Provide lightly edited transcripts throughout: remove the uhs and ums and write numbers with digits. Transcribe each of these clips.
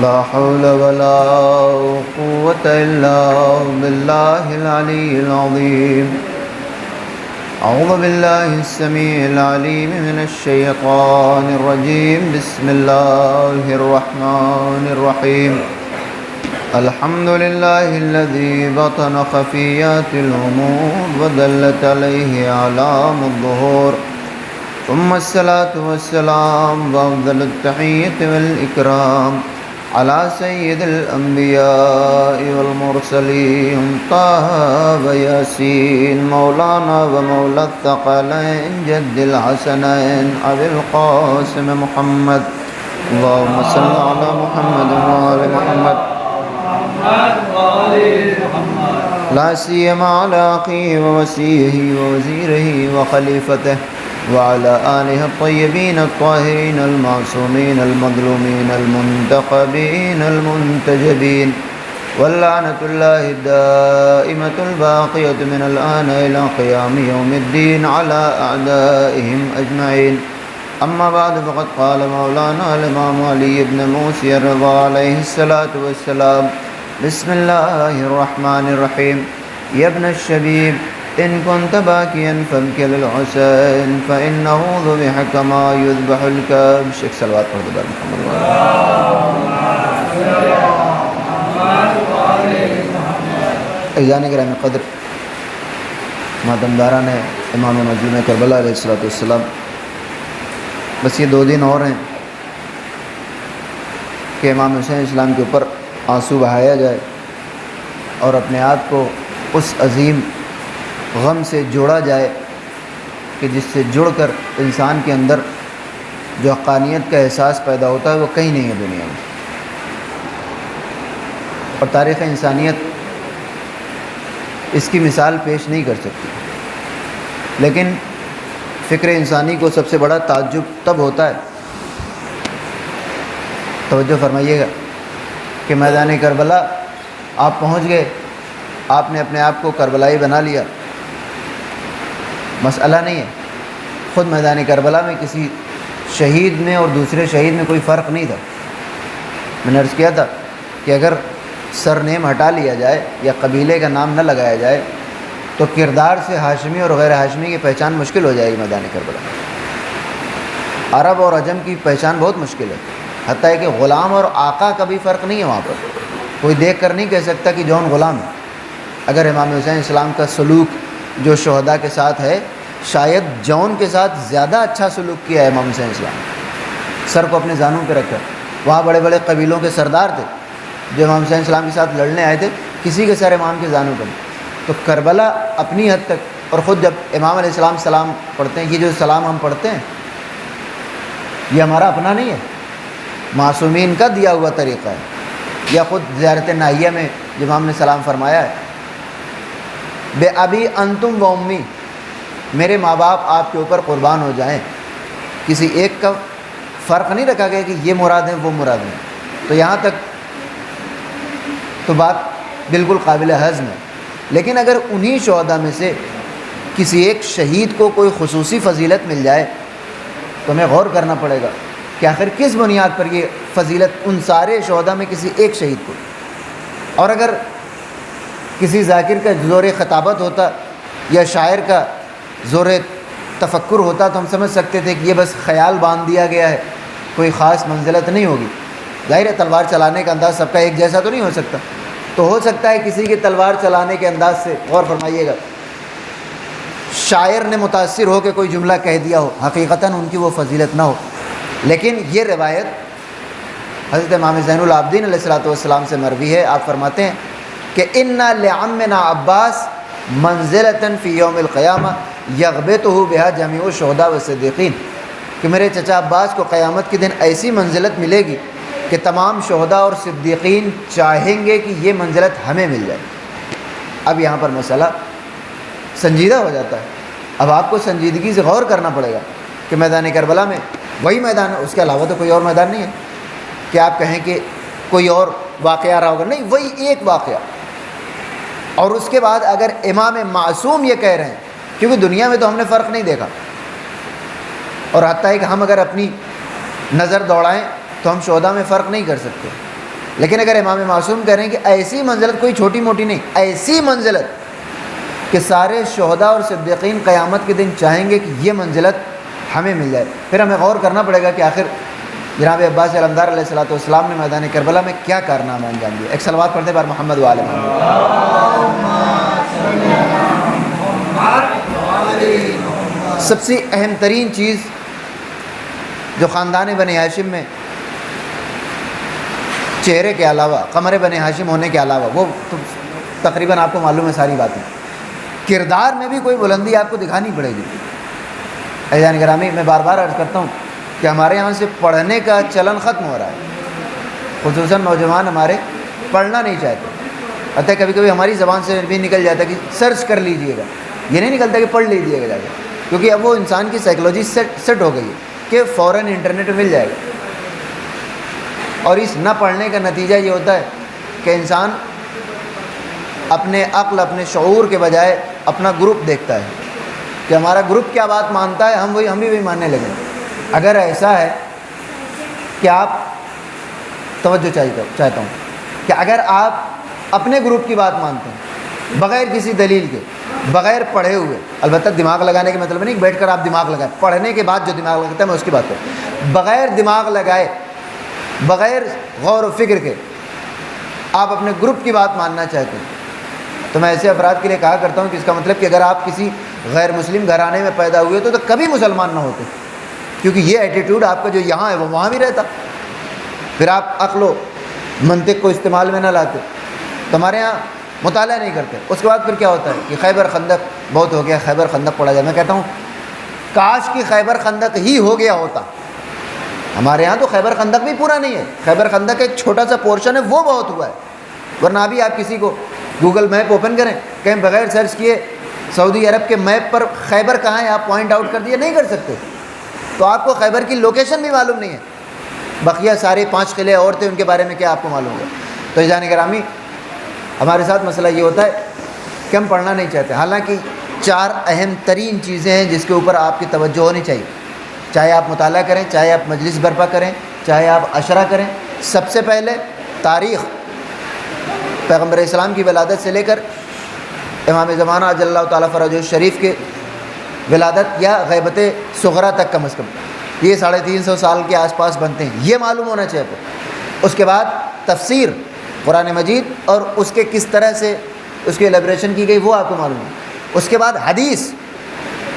لا حول ولا قوة إلا بالله العلي العظيم. أعوذ بالله السميع العليم من الشيطان الرجيم. بسم الله الرحمن الرحيم. الحمد لله الذي بطن خفيات الأمور ودلت عليه أعلام الظهور، ثم الصلاة والسلام وأفضل التحية والإكرام على سيد الأنبياء والمرسلين طه وياسين مولانا ومولى الثقلين جد الحسنين أبي القاسم محمد. اللهم صل على محمد وآل محمد لا سيما على أخيه ووصيه ووزيره وخليفته وعلى آله الطيبين الطاهرين المعصومين المظلومين المنتخبين المنتجبين، واللعنة الله الدائمة الباقية من الآن إلى قيام يوم الدين على أعدائهم أجمعين. أما بعد، فقد قال مولانا الإمام علي بن موسى الرضا عليه الصلاة والسلام: بسم الله الرحمن الرحيم. يا ابن الشبيب إن كنت باكيا فابك للحسين فإنه ذبح كما يذبح الكبش. ایک صلوات پڑھ دو بار محمد. عزیزان گرامی قدر، ماتمداران امام نجوم کربلا علیہ السلام، بس یہ 2 دن اور ہیں کہ امام حسین اسلام کے اوپر آنسو بہایا جائے اور اپنے آپ کو اس عظیم غم سے جوڑا جائے کہ جس سے جڑ کر انسان کے اندر جو حقانیت کا احساس پیدا ہوتا ہے وہ کہیں نہیں ہے دنیا میں. اور تاریخ انسانیت اس کی مثال پیش نہیں کر سکتی، لیکن فکر انسانی کو سب سے بڑا تعجب تب ہوتا ہے، توجہ فرمائیے گا، کہ میدان کربلا آپ پہنچ گئے، آپ نے اپنے آپ کو کربلائی بنا لیا. مسئلہ نہیں ہے، خود میدان کربلا میں کسی شہید میں اور دوسرے شہید میں کوئی فرق نہیں تھا. میں نے عرض کیا تھا کہ اگر سر نیم ہٹا لیا جائے یا قبیلے کا نام نہ لگایا جائے تو کردار سے ہاشمی اور غیر ہاشمی کی پہچان مشکل ہو جائے گی. میدان کربلا عرب اور عجم کی پہچان بہت مشکل ہے، حتیٰ کہ غلام اور آقا کا بھی فرق نہیں ہے. وہاں پر کوئی دیکھ کر نہیں کہہ سکتا کہ جون غلام ہے. اگر امام حسین اسلام کا سلوک جو شہداء کے ساتھ ہے، شاید جون کے ساتھ زیادہ اچھا سلوک کیا ہے امام حسین اسلام. سر کو اپنے زانوں پہ رکھ کر، وہاں بڑے بڑے قبیلوں کے سردار تھے جو امام حسین اسلام کے ساتھ لڑنے آئے تھے، کسی کے سر امام کے زانوں پہ نہیں. تو کربلا اپنی حد تک، اور خود جب امام علیہ السلام سلام پڑھتے ہیں، یہ جو سلام ہم پڑھتے ہیں یہ ہمارا اپنا نہیں ہے، معصومین کا دیا ہوا طریقہ ہے. یا خود زیارت ناہیہ میں جب ہم نے سلام فرمایا ہے: بے ابی انتم و امی، میرے ماں باپ آپ کے اوپر قربان ہو جائیں. کسی ایک کا فرق نہیں رکھا گیا کہ یہ مراد ہیں وہ مراد ہیں. تو یہاں تک تو بات بالکل قابل ہضم ہے. لیکن اگر انہی شہداء میں سے کسی ایک شہید کو کوئی خصوصی فضیلت مل جائے تو ہمیں غور کرنا پڑے گا کہ آخر کس بنیاد پر یہ فضیلت ان سارے شہداء میں کسی ایک شہید کو. اور اگر کسی ذاکر کا زور خطابت ہوتا یا شاعر کا زور تفکر ہوتا تو ہم سمجھ سکتے تھے کہ یہ بس خیال باندھ دیا گیا ہے، کوئی خاص منزلت نہیں ہوگی. ظاہر ہے تلوار چلانے کا انداز سب کا ایک جیسا تو نہیں ہو سکتا، تو ہو سکتا ہے کسی کے تلوار چلانے کے انداز سے، غور فرمائیے گا، شاعر نے متاثر ہو کے کوئی جملہ کہہ دیا ہو، حقیقتاً ان کی وہ فضیلت نہ ہو. لیکن یہ روایت حضرت امام زین العابدین علیہ السلام سے مروی ہے. آپ فرماتے ہیں کہ اِنَّا لِعَمِّنَا عباس منزلۃ فی یوم القیامہ یغبطہ بہا جمیع الشہداء والصدیقین، کہ میرے چچا عباس کو قیامت کے دن ایسی منزلت ملے گی کہ تمام شہداء اور صدیقین چاہیں گے کہ یہ منزلت ہمیں مل جائے. اب یہاں پر مسئلہ سنجیدہ ہو جاتا ہے. اب آپ کو سنجیدگی سے غور کرنا پڑے گا کہ میدان کربلا میں وہی میدان ہے، اس کے علاوہ تو کوئی اور میدان نہیں ہے کہ آپ کہیں کہ کوئی اور واقعہ رہا ہوگا. نہیں، وہی ایک واقعہ. اور اس کے بعد اگر امام معصوم یہ کہہ رہے ہیں، کیونکہ دنیا میں تو ہم نے فرق نہیں دیکھا، اور حتیٰ کہ ہم اگر اپنی نظر دوڑائیں تو ہم شہداء میں فرق نہیں کر سکتے. لیکن اگر امام معصوم کہہ رہے ہیں کہ ایسی منزلت کوئی چھوٹی موٹی نہیں، ایسی منزلت کہ سارے شہداء اور صدیقین قیامت کے دن چاہیں گے کہ یہ منزلت ہمیں مل جائے، پھر ہمیں غور کرنا پڑے گا کہ آخر جناب عباس علمدار علیہ السلام نے میدان کربلا میں کیا کارنامہ انجام دیا۔ ایک صلوات پڑھتے بار محمد وآل محمد۔ سب سے اہم ترین چیز جو خاندان بنی ہاشم میں چہرے کے علاوہ، قمر بنی ہاشم ہونے کے علاوہ، وہ تو تقریباً آپ کو معلوم ہے ساری باتیں، کردار میں بھی کوئی بلندی آپ کو دکھانی پڑے گی۔ عزیزان گرامی، میں بار بار عرض کرتا ہوں کہ ہمارے یہاں سے پڑھنے کا چلن ختم ہو رہا ہے، خصوصاً نوجوان ہمارے پڑھنا نہیں چاہتے، حتیٰ کبھی کبھی ہماری زبان سے بھی نکل جاتا ہے کہ سرچ کر لیجئے گا، یہ نہیں نکلتا کہ پڑھ لیجئے گا جا کے، کیونکہ اب وہ انسان کی سائیکلوجی سیٹ ہو گئی ہے کہ فوراً انٹرنیٹ مل جائے گا، اور اس نہ پڑھنے کا نتیجہ یہ ہوتا ہے کہ انسان اپنے عقل، اپنے شعور کے بجائے اپنا گروپ دیکھتا ہے کہ ہمارا گروپ کیا بات مانتا ہے، ہم بھی وہی ماننے لگے۔ اگر ایسا ہے کہ آپ توجہ چاہتا ہوں کہ اگر آپ اپنے گروپ کی بات مانتے ہیں بغیر کسی دلیل کے، بغیر پڑھے ہوئے، البتہ دماغ لگانے کے مطلب نہیں بیٹھ کر آپ دماغ لگائیں، پڑھنے کے بعد جو دماغ لگاتا ہے میں اس کی بات کروں، بغیر دماغ لگائے، بغیر غور و فکر کے آپ اپنے گروپ کی بات ماننا چاہتے ہیں، تو میں ایسے افراد کے لیے کہا کرتا ہوں کہ اس کا مطلب کہ اگر آپ کسی غیر مسلم گھرانے میں پیدا ہوئے تو کبھی مسلمان نہ ہوتے، کیونکہ یہ ایٹیٹیوڈ آپ کا جو یہاں ہے وہ وہاں بھی رہتا، پھر آپ عقل و منطق کو استعمال میں نہ لاتے، تو ہمارے یہاں مطالعہ نہیں کرتے۔ اس کے بعد پھر کیا ہوتا ہے کہ خیبر خندق بہت ہو گیا، خیبر خندق پڑھا جائے، میں کہتا ہوں کاش کی خیبر خندق ہی ہو گیا ہوتا۔ ہمارے یہاں تو خیبر خندق بھی پورا نہیں ہے، خیبر خندق ایک چھوٹا سا پورشن ہے، وہ بہت ہوا ہے، ورنہ ابھی آپ کسی کو گوگل میپ اوپن کریں، کہیں بغیر سرچ کیے سعودی عرب کے میپ پر خیبر کہاں ہے آپ پوائنٹ آؤٹ کر دیے نہیں کر سکتے، تو آپ کو خیبر کی لوکیشن بھی معلوم نہیں ہے، بقیہ سارے 5 قلعے اور تھے ان کے بارے میں کیا آپ کو معلوم ہوگا۔ تو عزیزان گرامی، ہمارے ساتھ مسئلہ یہ ہوتا ہے کہ ہم پڑھنا نہیں چاہتے، حالانکہ 4 اہم ترین چیزیں ہیں جس کے اوپر آپ کی توجہ ہونی چاہیے، چاہے آپ مطالعہ کریں، چاہے آپ مجلس برپا کریں، چاہے آپ عشرہ کریں۔ سب سے پہلے تاریخ، پیغمبر اسلام کی ولادت سے لے کر امام زمانہ اجل اللہ تعالیٰ فرجہ الشریف کے ولادت یا غیبت صغریٰ تک کم از کم یہ 350 سال کے آس پاس بنتے ہیں، یہ معلوم ہونا چاہیے۔ اس کے بعد تفسیر قرآن مجید اور اس کے کس طرح سے اس کی ایلیبریشن کی گئی وہ آپ کو معلوم ہے۔ اس کے بعد حدیث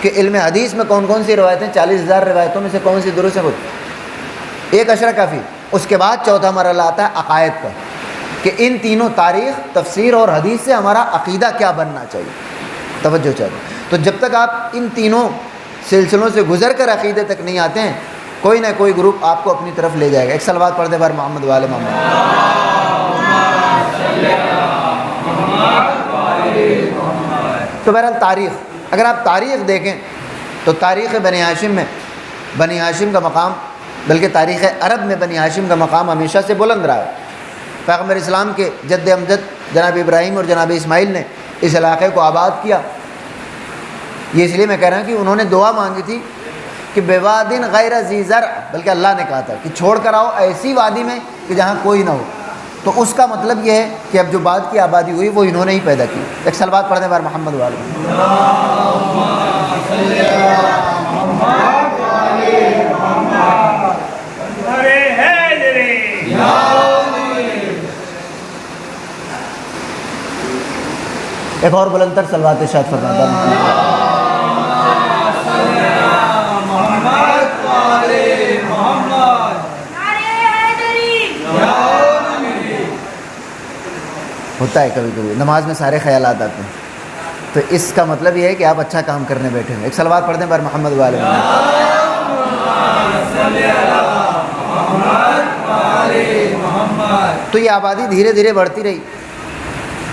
کہ علم حدیث میں کون کون سی روایتیں، 40,000 روایتوں میں سے کون سی درست ہے، ایک عشرہ کافی۔ اس کے بعد چوتھا مرحلہ آتا ہے عقائد کا، کہ ان تینوں تاریخ، تفسیر اور حدیث سے ہمارا عقیدہ کیا بننا چاہیے، توجہ چاہیے۔ تو جب تک آپ ان تینوں سلسلوں سے گزر کر عقیدے تک نہیں آتے ہیں، کوئی نہ کوئی گروپ آپ کو اپنی طرف لے جائے گا۔ ایک صلوات پڑھ دے بار محمد والے محمد۔ تو بہرحال تاریخ، اگر آپ تاریخ دیکھیں تو تاریخ بنی ہاشم میں بنی ہاشم کا مقام، بلکہ تاریخ عرب میں بنی ہاشم کا مقام ہمیشہ سے بلند رہا ہے۔ پیغمبر اسلام کے جد امجد جناب ابراہیم اور جناب اسماعیل نے اس علاقے کو آباد کیا، یہ اس لیے میں کہہ رہا ہوں کہ انہوں نے دعا مانگی تھی کہ بوادٍ غیر ذی زرع، بلکہ اللہ نے کہا تھا کہ چھوڑ کر آؤ ایسی وادی میں کہ جہاں کوئی نہ ہو، تو اس کا مطلب یہ ہے کہ اب جو بعد کی آبادی ہوئی وہ انہوں نے ہی پیدا کی۔ ایک صلوات پڑھنے بار محمد والے۔ ایک اور بلند تر صلوات ارشاد فرمائیں۔ ہوتا ہے کبھی کبھی نماز میں سارے خیالات آتے ہیں، تو اس کا مطلب یہ ہے کہ آپ اچھا کام کرنے بیٹھے ہیں۔ ایک صلوات پڑھ دیں بار محمد والے۔ تو یہ آبادی دھیرے دھیرے بڑھتی رہی،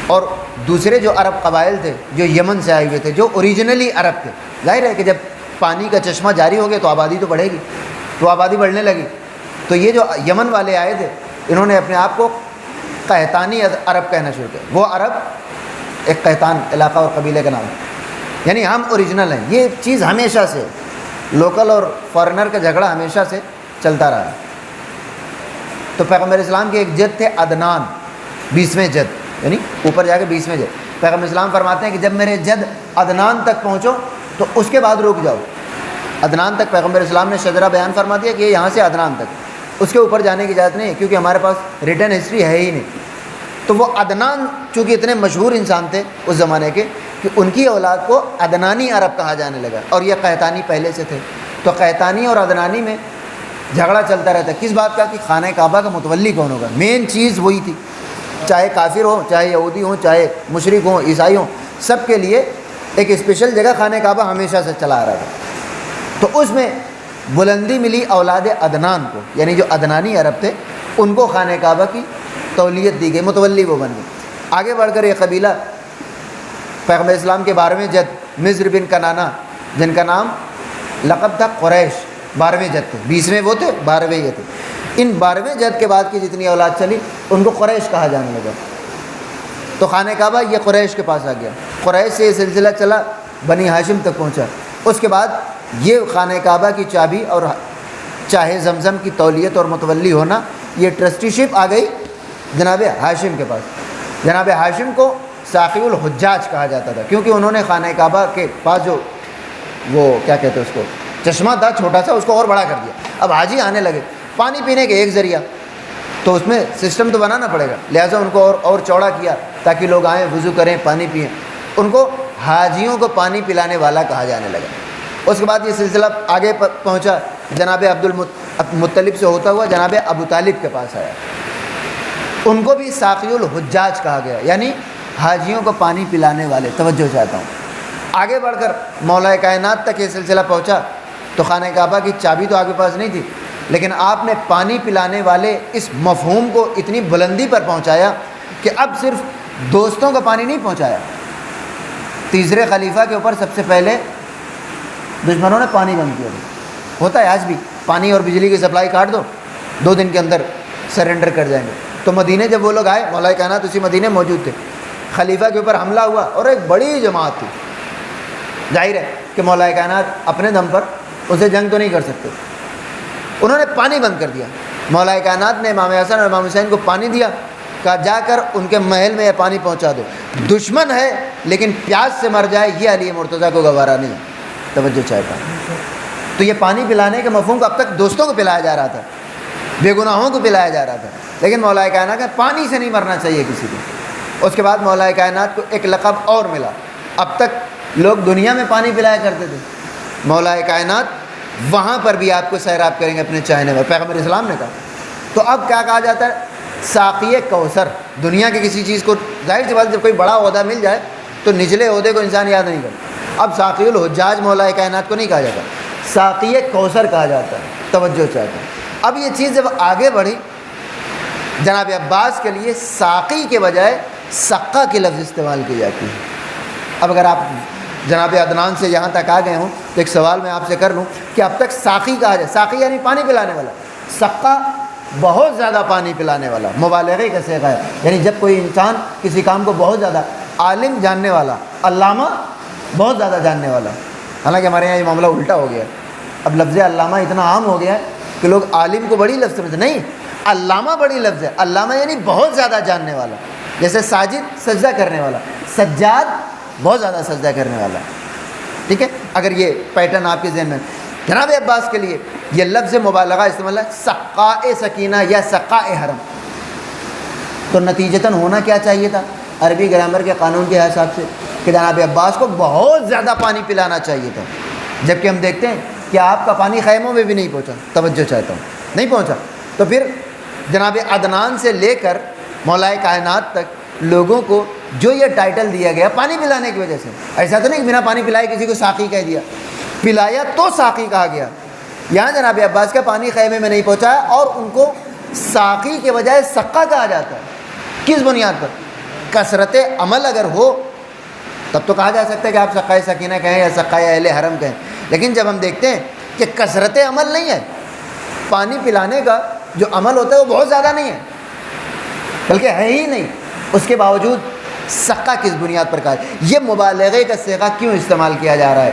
اور دوسرے جو عرب قبائل تھے جو یمن سے آئے ہوئے تھے، جو اوریجنلی عرب تھے، ظاہر ہے کہ جب پانی کا چشمہ جاری ہو گیا تو آبادی تو بڑھے گی، تو آبادی بڑھنے لگی۔ تو یہ جو یمن والے آئے تھے انہوں نے اپنے آپ کو قحطانی عرب کہنا شروع کیا۔ وہ عرب ایک قحطان علاقہ اور قبیلے کا نام ہے، یعنی ہم اوریجنل ہیں۔ یہ چیز ہمیشہ سے لوکل اور فارنر کا جھگڑا ہمیشہ سے چلتا رہا ہے۔ تو پیغمبر اسلام کے ایک جد تھے عدنان، 20ویں جد، یعنی اوپر جا کے 20ویں جد۔ پیغمبر اسلام فرماتے ہیں کہ جب میرے جد عدنان تک پہنچو تو اس کے بعد رک جاؤ۔ عدنان تک پیغمبر اسلام نے شجرہ بیان فرما دیا کہ یہ یہاں سے عدنان تک، اس کے اوپر جانے کی اجازت نہیں ہے، کیونکہ ہمارے پاس ریٹن ہسٹری ہے ہی نہیں۔ تو وہ عدنان چونکہ اتنے مشہور انسان تھے اس زمانے کے کہ ان کی اولاد کو عدنانی عرب کہا جانے لگا، اور یہ قحطانی پہلے سے تھے۔ تو قحطانی اور عدنانی میں جھگڑا چلتا رہتا ہے، کس بات کا؟ کہ خانہ کعبہ کا متولی کون ہوگا۔ مین چیز وہی تھی، چاہے کافر ہوں، چاہے یہودی ہوں، چاہے مشرک ہوں، عیسائی ہوں، سب کے لیے ایک اسپیشل جگہ خانہ کعبہ ہمیشہ سے چلا آ رہا تھا۔ تو اس میں بلندی ملی اولاد عدنان کو، یعنی جو عدنانی عرب تھے ان کو خانہ کعبہ کی تولیت دی گئی، متولی وہ بن گئے۔ آگے بڑھ کر یہ قبیلہ پیغمبر اسلام کے 12ویں جد مضر بن کنانہ، جن کا نام لقب تھا قریش، 12ویں جد تھے، 20ویں وہ تھے، 12ویں یہ تھے۔ ان 12ویں جد کے بعد کی جتنی اولاد چلی ان کو قریش کہا جانے لگا۔ تو خانہ کعبہ یہ قریش کے پاس آ گیا، قریش سے یہ سلسلہ چلا بنی ہاشم تک پہنچا۔ اس کے بعد یہ خانہ کعبہ کی چابی اور چاہے زمزم کی تولیت اور متولی ہونا، یہ ٹرسٹی شپ آ گئی جناب ہاشم کے پاس۔ جناب ہاشم کو ساقی الحجاج کہا جاتا تھا، کیونکہ انہوں نے خانہ کعبہ کے پاس جو وہ کیا کہتے ہیں اس کو، چشمہ تھا چھوٹا سا، اس کو اور بڑا کر دیا۔ اب حاجی آنے لگے، پانی پینے کے ایک ذریعہ، تو اس میں سسٹم تو بنانا پڑے گا، لہٰذا ان کو اور چوڑا کیا تاکہ لوگ آئیں، وضو کریں، پانی پئیں۔ ان کو حاجیوں کو پانی پلانے والا کہا جانے لگا۔ اس کے بعد یہ سلسلہ آگے پہنچا، جناب عبد المطلب سے ہوتا ہوا جناب ابو طالب کے پاس آیا، ان کو بھی ساقی الحجاج کہا گیا، یعنی حاجیوں کو پانی پلانے والے۔ توجہ چاہتا ہوں، آگے بڑھ کر مولا کائنات تک یہ سلسلہ پہنچا تو خانہ کعبہ کی چابی تو آپ کے پاس نہیں تھی، لیکن آپ نے پانی پلانے والے اس مفہوم کو اتنی بلندی پر پہنچایا کہ اب صرف دوستوں کا پانی نہیں پہنچایا، تیسرے خلیفہ کے اوپر سب سے پہلے دشمنوں نے پانی بند کیا۔ ہوتا ہے آج بھی، پانی اور بجلی کی سپلائی کاٹ دو، 2 دن کے اندر سرنڈر کر جائیں گے۔ تو مدینہ جب وہ لوگ آئے، مولا کائنات اسی مدینہ موجود تھے، خلیفہ کے اوپر حملہ ہوا اور ایک بڑی جماعت تھی، ظاہر ہے کہ مولا کائنات اپنے دم پر اسے جنگ تو نہیں کر سکتے، انہوں نے پانی بند کر دیا۔ مولا کائنات نے امام حسن اور امام حسین کو پانی دیا، کہا جا کر ان کے محل میں یہ پانی پہنچا دو، دشمن ہے لیکن پیاس سے مر جائے یہ علی مرتضیٰ کو گوارا نہیں۔ توجہ چاہتا ہوں، تو یہ پانی پلانے کے مفہوم کو اب تک دوستوں کو پلایا جا رہا تھا، بے گناہوں کو پلایا جا رہا تھا، لیکن مولا کائنات کا پانی سے نہیں مرنا چاہیے کسی کو۔ اس کے بعد مولا کائنات کو ایک لقب اور ملا، اب تک لوگ دنیا میں پانی پلایا کرتے تھے، مولا کائنات وہاں پر بھی آپ کو سیراب کریں گے اپنے چاہنے پر، پیغمبر اسلام نے کہا۔ تو اب کیا کہا جاتا ہے؟ ساقی کوثر۔ دنیا کی کسی چیز کو، ظاہر سی بات جب کوئی بڑا عہدہ مل جائے تو نچلے عہدے کو انسان یاد نہیں کرتا۔ اب ساقی الحجاج مولا کائنات کو نہیں کہا جاتا، ساقی کوثر کہا جاتا ہے۔ توجہ چاہتا ہے، اب یہ چیز جب آگے بڑھی، جناب عباس کے لیے ساقی کے بجائے سقا کے لفظ استعمال کی جاتی ہے۔ اب اگر آپ جناب عدنان سے یہاں تک آ گئے ہوں تو ایک سوال میں آپ سے کر لوں کہ اب تک ساقی کہا جائے، ساقی یعنی پانی پلانے والا، سقا بہت زیادہ پانی پلانے والا، مبالغے کا صیغہ ہے، یعنی جب کوئی انسان کسی کام کو بہت زیادہ، عالم جاننے والا، علامہ بہت زیادہ جاننے والا۔ حالانکہ ہمارے یہاں یہ معاملہ الٹا ہو گیا ہے، اب لفظ علامہ اتنا عام ہو گیا ہے کہ لوگ عالم کو بڑی لفظ سمجھتے، نہیں، علامہ بڑی لفظ ہے، علامہ یعنی بہت زیادہ جاننے والا۔ جیسے ساجد سجدہ کرنے والا، سجاد بہت زیادہ سجدہ کرنے والا، ٹھیک ہے۔ اگر یہ پیٹرن آپ کے ذہن میں، جناب عباس کے لیے یہ لفظ مبالغہ استعمال ہے، سقاء سکینہ یا سقاء حرم۔ تو نتیجتاً ہونا کیا چاہیے تھا عربی گرامر کے قانون کے حساب سے کہ جناب عباس کو بہت زیادہ پانی پلانا چاہیے تھا، جبکہ ہم دیکھتے ہیں کہ آپ کا پانی خیموں میں بھی نہیں پہنچا۔ توجہ چاہتا ہوں، نہیں پہنچا۔ تو پھر جناب عدنان سے لے کر مولا کائنات تک لوگوں کو جو یہ ٹائٹل دیا گیا پانی پلانے کی وجہ سے، ایسا تو نہیں کہ بنا پانی پلائے کسی کو ساقی کہہ دیا، پلایا تو ساقی کہا گیا۔ یہاں جناب عباس کا پانی خیمے میں نہیں پہنچایا اور ان کو ساقی کے بجائے سقا کہا جاتا ہے۔ کس بنیاد پر؟ کثرت عمل اگر ہو تب تو کہا جا سکتا ہے کہ آپ سقائے سکینہ کہیں یا سقائے اہل حرم کہیں، لیکن جب ہم دیکھتے ہیں کہ کثرت عمل نہیں ہے، پانی پلانے کا جو عمل ہوتا ہے وہ بہت زیادہ نہیں ہے بلکہ ہے ہی نہیں، اس کے باوجود سقا کس بنیاد پر کہا ہے؟ یہ مبالغے کا صیغہ کیوں استعمال کیا جا رہا ہے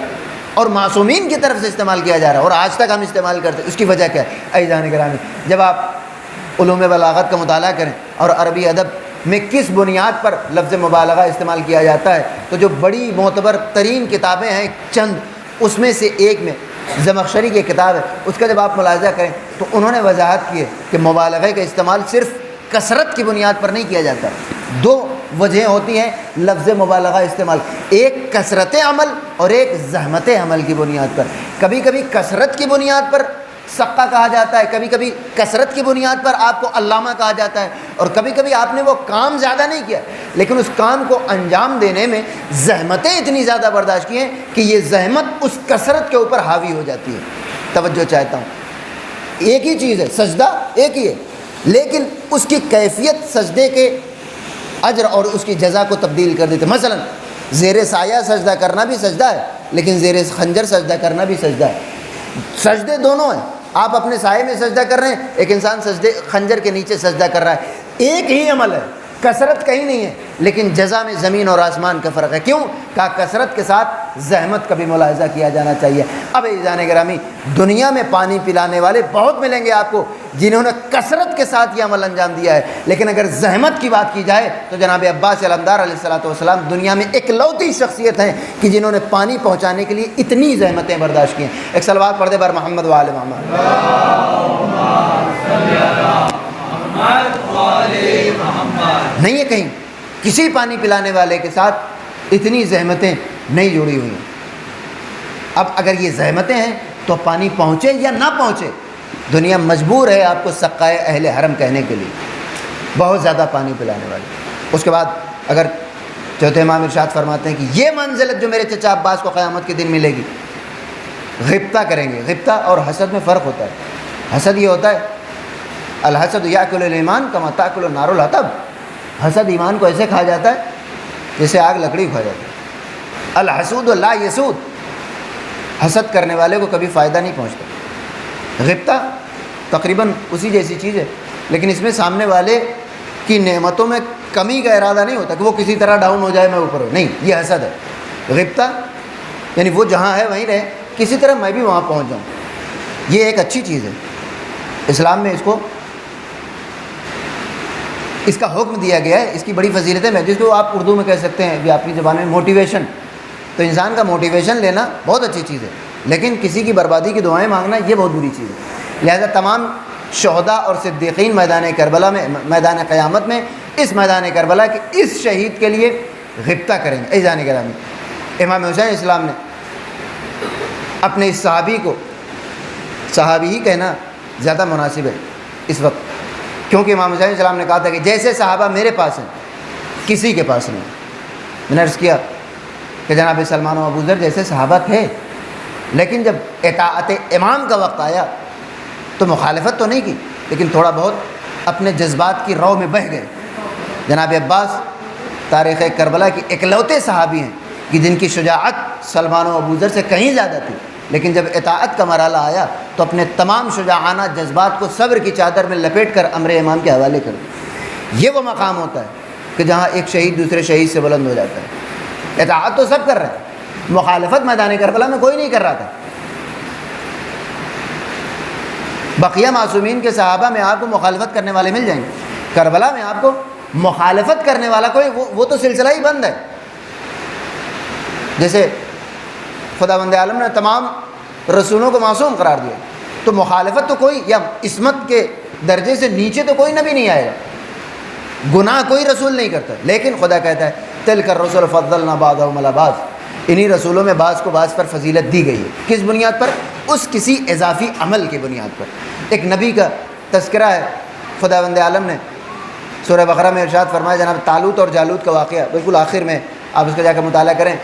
اور معصومین کی طرف سے استعمال کیا جا رہا ہے اور آج تک ہم استعمال کرتے ہیں؟ اس کی وجہ کیا ہے؟ عزیزان گرامی، جب آپ علوم بلاغت کا مطالعہ کریں اور عربی ادب میں کس بنیاد پر لفظ مبالغہ استعمال کیا جاتا ہے، تو جو بڑی معتبر ترین کتابیں ہیں چند، اس میں سے ایک میں زمخشری کی کتاب ہے، اس کا جب آپ ملاحظہ کریں تو انہوں نے وضاحت کی ہے کہ مبالغے کا استعمال صرف کثرت کی بنیاد پر نہیں کیا جاتا۔ دو وجہیں ہوتی ہیں لفظ مبالغہ استعمال، ایک کثرت عمل اور ایک زحمت عمل کی بنیاد پر۔ کبھی کبھی کثرت کی بنیاد پر سقہ کہا جاتا ہے، کبھی کبھی کثرت کی بنیاد پر آپ کو علامہ کہا جاتا ہے، اور کبھی کبھی آپ نے وہ کام زیادہ نہیں کیا لیکن اس کام کو انجام دینے میں زحمتیں اتنی زیادہ برداشت کی ہیں کہ یہ زحمت اس کثرت کے اوپر حاوی ہو جاتی ہے۔ توجہ چاہتا ہوں، ایک ہی چیز ہے، سجدہ ایک ہی ہے، لیکن اس کی کیفیت سجدے کے اجر اور اس کی جزا کو تبدیل کر دیتے۔ مثلا زیر سایہ سجدہ کرنا بھی سجدہ ہے، لیکن زیر خنجر سجدہ کرنا بھی سجدہ ہے۔ سجدے دونوں ہیں، آپ اپنے سائے میں سجدہ کر رہے ہیں، ایک انسان سجدے خنجر کے نیچے سجدہ کر رہا ہے، ایک ہی عمل ہے، کثرت کہیں نہیں ہے، لیکن جزا میں زمین اور آسمان کا فرق ہے۔ کیوں؟ کہا کثرت کے ساتھ زحمت کا بھی ملاحظہ کیا جانا چاہیے۔ اب عزیزان گرامی، دنیا میں پانی پلانے والے بہت ملیں گے آپ کو جنہوں نے کثرت کے ساتھ یہ عمل انجام دیا ہے، لیکن اگر زحمت کی بات کی جائے تو جناب عباس علمدار علیہ الصلوۃ والسلام دنیا میں اکلوتی شخصیت ہیں کہ جنہوں نے پانی پہنچانے کے لیے اتنی زحمتیں برداشت کی ہیں۔ ایک صلوات پڑھ دے بر محمد و آل محمد۔ نہیں ہے کہیں کسی پانی پلانے والے کے ساتھ اتنی زحمتیں نہیں جڑی ہوئی ہیں۔ اب اگر یہ زحمتیں ہیں تو پانی پہنچے یا نہ پہنچے، دنیا مجبور ہے آپ کو سقائے اہل حرم کہنے کے لیے، بہت زیادہ پانی پلانے والے۔ اس کے بعد اگر چوتھے امام ارشاد فرماتے ہیں کہ یہ منزلت جو میرے چچا عباس کو قیامت کے دن ملے گی، غبطہ کریں گے۔ غبطہ اور حسد میں فرق ہوتا ہے۔ حسد یہ ہوتا ہے الحسد یاکل الایمان کما تاکل النار الحطب، حسد ایمان کو ایسے کھا جاتا ہے جیسے آگ لکڑی کھا جاتی ہے۔ الحسود لا یسود، حسد کرنے والے کو کبھی فائدہ نہیں پہنچتا۔ غبطہ تقریباً اسی جیسی چیز ہے، لیکن اس میں سامنے والے کی نعمتوں میں کمی کا ارادہ نہیں ہوتا کہ وہ کسی طرح ڈاؤن ہو جائے میں اوپر ہو، نہیں، یہ حسد ہے۔ غبطہ یعنی وہ جہاں ہے وہیں رہے، کسی طرح میں بھی وہاں پہنچ جاؤں، یہ ایک اچھی چیز ہے۔ اسلام میں اس کا حکم دیا گیا ہے، اس کی بڑی فضیلتیں ہیں، جس کو آپ اردو میں کہہ سکتے ہیں بھی آپ کی زبان میں موٹیویشن۔ تو انسان کا موٹیویشن لینا بہت اچھی چیز ہے، لیکن کسی کی بربادی کی دعائیں مانگنا یہ بہت بری چیز ہے۔ لہذا تمام شہداء اور صدیقین میدان کربلا میں، میدان قیامت میں، اس میدان کربلا کے اس شہید کے لیے غبطہ کریں گے۔ عزیزان گرامی، امام حسین اسلام نے اپنے اس صحابی کو صحابی ہی کہنا زیادہ مناسب ہے اس وقت، کیونکہ امام حسین السلام نے کہا تھا کہ جیسے صحابہ میرے پاس ہیں کسی کے پاس نہیں۔ میں نے عرض کیا کہ جناب سلمان و ابو ذر جیسے صحابہ تھے، لیکن جب اطاعت امام کا وقت آیا تو مخالفت تو نہیں کی، لیکن تھوڑا بہت اپنے جذبات کی رو میں بہہ گئے۔ جناب عباس تاریخ کربلا کی اکلوتے صحابی ہیں کہ جن کی شجاعت سلمان و ابو ذر سے کہیں زیادہ تھی، لیکن جب اطاعت کا مرحلہ آیا تو اپنے تمام شجاعانہ جذبات کو صبر کی چادر میں لپیٹ کر امر امام کے حوالے کر دیا۔ یہ وہ مقام ہوتا ہے کہ جہاں ایک شہید دوسرے شہید سے بلند ہو جاتا ہے۔ اطاعت تو سب کر رہے ہیں، مخالفت میدان کربلا میں کوئی نہیں کر رہا تھا۔ بقیہ معصومین کے صحابہ میں آپ کو مخالفت کرنے والے مل جائیں گے، کربلا میں آپ کو مخالفت کرنے والا کوئی وہ تو سلسلہ ہی بند ہے۔ جیسے خداوند عالم نے تمام رسولوں کو معصوم قرار دیا، تو مخالفت تو کوئی، یا عصمت کے درجے سے نیچے تو کوئی نبی نہیں آئے گا، گناہ کوئی رسول نہیں کرتا، لیکن خدا کہتا ہے تلک الرسل فضلنا بعضهم علی بعض، انہی رسولوں میں بعض کو بعض پر فضیلت دی گئی ہے۔ کس بنیاد پر؟ اس کسی اضافی عمل کی بنیاد پر۔ ایک نبی کا تذکرہ ہے، خداوند عالم نے سورہ بقرہ میں ارشاد فرمایا، جناب طالوت اور جالوت کا واقعہ بالکل آخر میں، آپ اس کا جا کر مطالعہ کریں،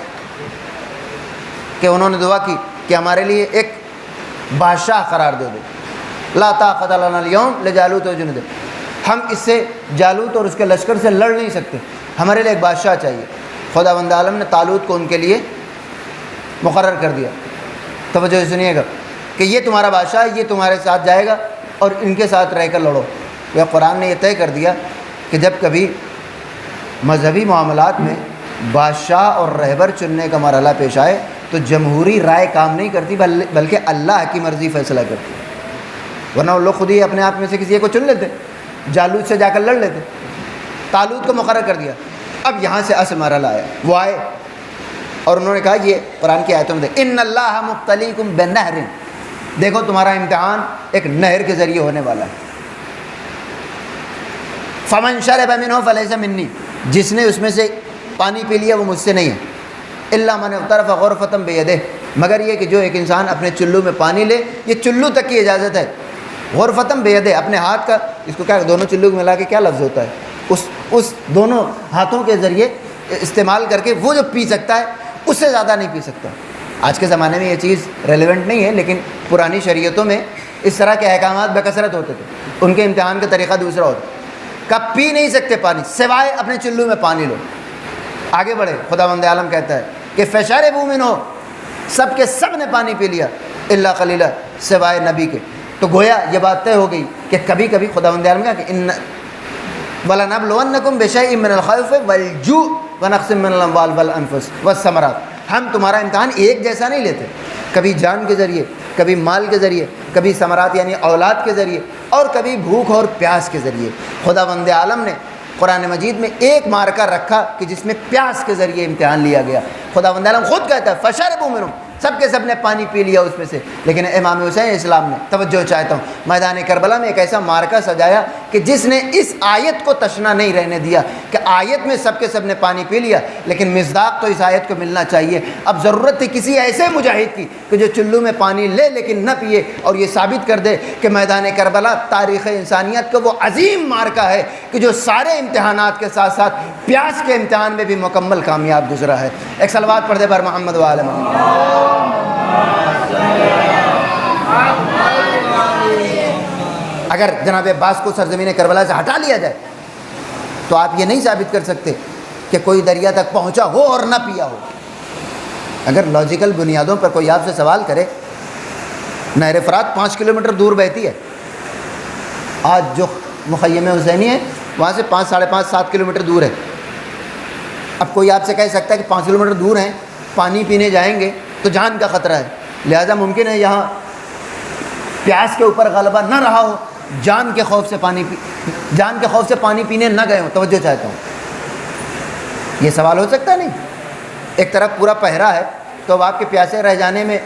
کہ انہوں نے دعا کی کہ ہمارے لیے ایک بادشاہ قرار دے دو، لا طاقت لنا اليوم لجالوت وجنودہ، ہم اس سے جالوت اور اس کے لشکر سے لڑ نہیں سکتے، ہمارے لیے ایک بادشاہ چاہیے۔ خداوند عالم نے طالوت کو ان کے لیے مقرر کر دیا۔ توجہ سنیے گا کہ یہ تمہارا بادشاہ، یہ تمہارے ساتھ جائے گا اور ان کے ساتھ رہ کر لڑو۔ یہ قرآن نے یہ طے کر دیا کہ جب کبھی مذہبی معاملات میں بادشاہ اور رہبر چننے کا مرحلہ پیش آئے تو جمہوری رائے کام نہیں کرتی، بلکہ اللہ کی مرضی فیصلہ کرتی ہے، ورنہ وہ لوگ خود ہی اپنے آپ میں سے کسی ایک کو چن لیتے۔ جالوت سے جا کر لڑ لیتے. طالوت کو مقرر کر دیا. اب یہاں سے اصل مرحلہ آیا. وہ آئے اور انہوں نے کہا یہ قرآن کی آیتوں میں دیکھ, ان اللہ مبتلیکم بنہر, دیکھو تمہارا امتحان ایک نہر کے ذریعے ہونے والا ہے. فمن شرب منہ فلیس منی, جس نے اس میں سے پانی پی لیا وہ مجھ سے نہیں ہے. الا من اغترف غرفۃ بیدہ, مگر یہ کہ جو ایک انسان اپنے چلو میں پانی لے, یہ چلو تک کی اجازت ہے. غرفۃ بیدہ, اپنے ہاتھ کا, اس کو کیا دونوں چلو کو ملا کے کیا لفظ ہوتا ہے, اس دونوں ہاتھوں کے ذریعے استعمال کر کے وہ جو پی سکتا ہے اس سے زیادہ نہیں پی سکتا. آج کے زمانے میں یہ چیز ریلیونٹ نہیں ہے, لیکن پرانی شریعتوں میں اس طرح کے احکامات بکثرت ہوتے تھے. ان کے امتحان کا طریقہ دوسرا ہوتا, کب پی نہیں سکتے پانی سوائے اپنے چلو میں پانی لو. آگے بڑھے, خداوند عالم کہتا ہے کہ فشربوا منہ, سب کے سب نے پانی پی لیا, الا قلیلا, سوائے نبی کے. تو گویا یہ بات طے ہو گئی کہ کبھی کبھی خداوند عالم کہا کہ ان وَلَنَبْلُوَنَّكُمْ بِشَيْءٍ مِّنَ الْخَوْفِ وَالْجُوعِ وَنَقْصٍ مِّنَ الْأَمْوَالِ وَالْأَنفُسِ وَالثَّمَرَاتِ. ہم تمہارا امتحان ایک جیسا نہیں لیتے, کبھی جان کے ذریعے, کبھی مال کے ذریعے, کبھی ثمرات یعنی اولاد کے ذریعے, اور کبھی بھوک اور پیاس کے ذریعے. خداوند عالم نے قرآن مجید میں ایک مارکا رکھا کہ جس میں پیاس کے ذریعے امتحان لیا گیا. خداوند عالم خود کہتا ہے فشربوا منہ, سب کے سب نے پانی پی لیا اس میں سے. لیکن امام حسین اسلام نے, توجہ چاہتا ہوں, میدان کربلا میں ایک ایسا مارکا سجایا کہ جس نے اس آیت کو تشنا نہیں رہنے دیا کہ آیت میں سب کے سب نے پانی پی لیا, لیکن مصداق تو اس آیت کو ملنا چاہیے. اب ضرورت تھی کسی ایسے مجاہد کی کہ جو چلو میں پانی لے لیکن نہ پیے, اور یہ ثابت کر دے کہ میدان کربلا تاریخ انسانیت کا وہ عظیم مارکا ہے کہ جو سارے امتحانات کے ساتھ ساتھ پیاس کے امتحان میں بھی مکمل کامیاب گزرا ہے. ایک صلوات پڑھ دے بر محمد و آل محمد. اگر جناب عباس کو سرزمین کربلا سے ہٹا لیا جائے تو آپ یہ نہیں ثابت کر سکتے کہ کوئی دریا تک پہنچا ہو اور نہ پیا ہو. اگر لاجیکل بنیادوں پر کوئی آپ سے سوال کرے, نہر فرات 5 کلومیٹر دور بہتی ہے, آج جو مخیم حسینی ہے وہاں سے 5 ساڑھے 5 7 کلومیٹر دور ہے. اب کوئی آپ سے کہہ سکتا ہے کہ 5 کلومیٹر دور ہیں, پانی پینے جائیں گے تو جان کا خطرہ ہے, لہذا ممکن ہے یہاں پیاس کے اوپر غلبہ نہ رہا ہو, جان کے خوف سے پانی پینے نہ گئے ہوں. توجہ چاہتا ہوں, یہ سوال ہو سکتا نہیں. ایک طرف پورا پہرا ہے تو اب آپ کے پیاسے رہ جانے میں